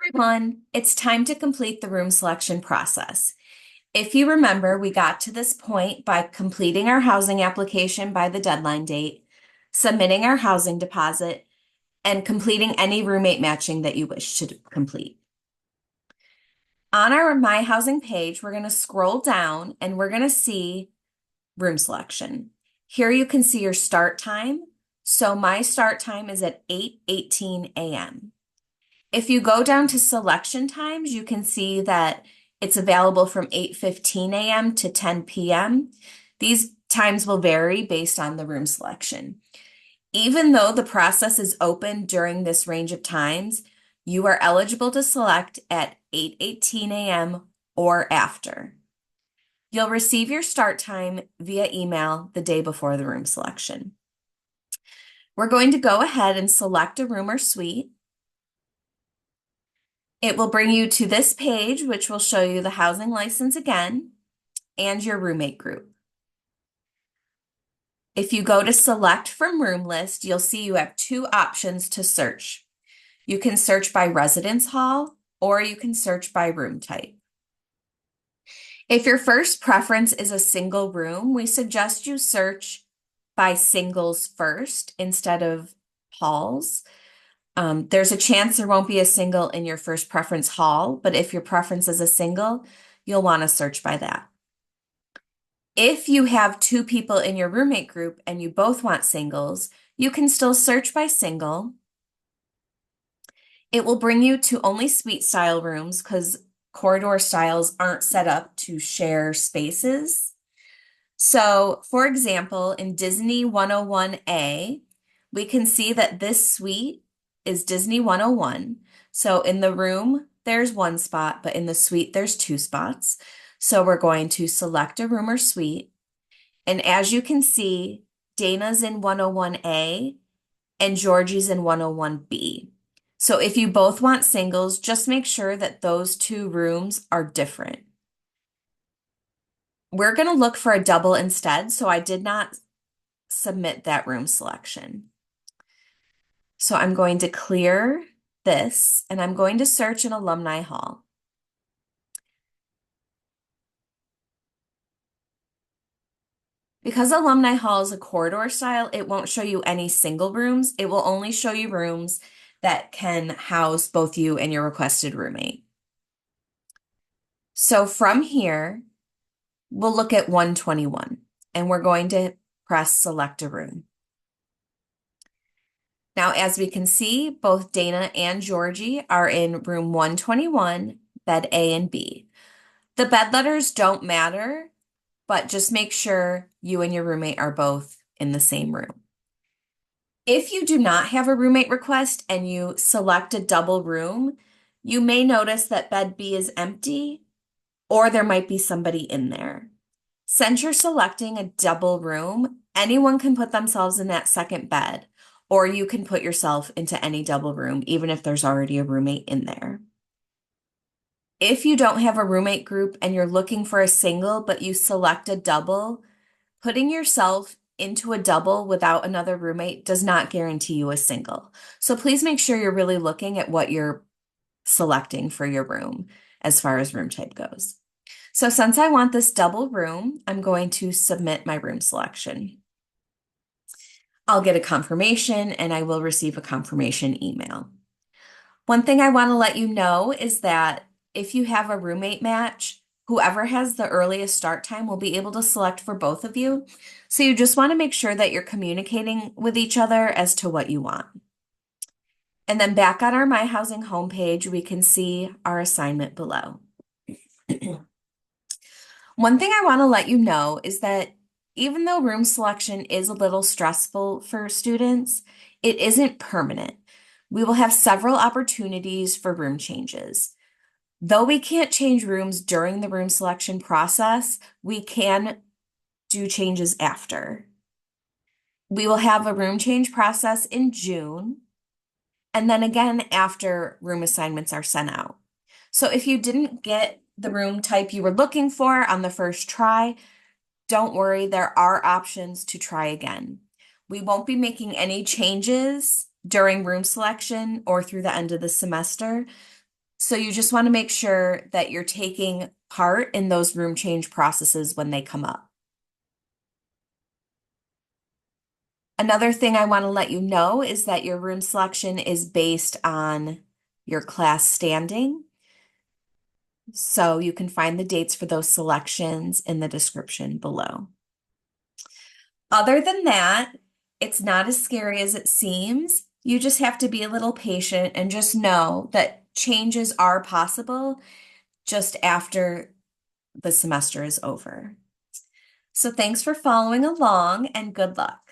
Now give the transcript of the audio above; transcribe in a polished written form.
Everyone, it's time to complete the room selection process. If you remember, we got to this point by completing our housing application by the deadline date, submitting our housing deposit, and completing any roommate matching that you wish to complete. On our My Housing page, we're going to scroll down and we're going to see room selection. Here you can see your start time. So my start time is at 8:18 a.m. If you go down to selection times, you can see that it's available from 8:15 a.m. to 10 p.m. These times will vary based on the room selection. Even though the process is open during this range of times, you are eligible to select at 8:18 a.m. or after. You'll receive your start time via email the day before the room selection. We're going to go ahead and select a room or suite. It will bring you to this page, which will show you the housing license again and your roommate group. If you go to select from room list, you'll see you have two options to search. You can search by residence hall or you can search by room type. If your first preference is a single room, we suggest you search by singles first instead of halls. There's a chance there won't be a single in your first preference hall, but if your preference is a single, you'll want to search by that. If you have two people in your roommate group and you both want singles, you can still search by single. It will bring you to only suite style rooms because corridor styles aren't set up to share spaces. So, for example, in Disney 101A, we can see that this suite is Disney 101. So in the room, there's one spot, but in the suite, there's two spots. So we're going to select a room or suite. And as you can see, Dana's in 101A and Georgie's in 101B. So if you both want singles, just make sure that those two rooms are different. We're going to look for a double instead, so I did not submit that room selection. So I'm going to clear this and I'm going to search an alumni hall. Because alumni hall is a corridor style, it won't show you any single rooms. It will only show you rooms that can house both you and your requested roommate. So from here, we'll look at 121 and we're going to press select a room. Now, as we can see, both Dana and Georgie are in room 121, bed A and B. The bed letters don't matter, but just make sure you and your roommate are both in the same room. If you do not have a roommate request and you select a double room, you may notice that bed B is empty or there might be somebody in there. Since you're selecting a double room, anyone can put themselves in that second bed, or you can put yourself into any double room, even if there's already a roommate in there. If you don't have a roommate group and you're looking for a single, but you select a double, putting yourself into a double without another roommate does not guarantee you a single. So please make sure you're really looking at what you're selecting for your room as far as room type goes. So since I want this double room, I'm going to submit my room selection. I'll get a confirmation and I will receive a confirmation email. One thing I want to let you know is that if you have a roommate match, whoever has the earliest start time will be able to select for both of you. So you just want to make sure that you're communicating with each other as to what you want. And then back on our My Housing homepage, we can see our assignment below. One thing I want to let you know is that even though room selection is a little stressful for students, it isn't permanent. We will have several opportunities for room changes. Though we can't change rooms during the room selection process, we can do changes after. We will have a room change process in June, and then again after room assignments are sent out. So if you didn't get the room type you were looking for on the first try, don't worry, there are options to try again. We won't be making any changes during room selection or through the end of the semester. So you just want to make sure that you're taking part in those room change processes when they come up. Another thing I want to let you know is that your room selection is based on your class standing. So you can find the dates for those selections in the description below. Other than that, it's not as scary as it seems. You just have to be a little patient and just know that changes are possible just after the semester is over. So thanks for following along and good luck.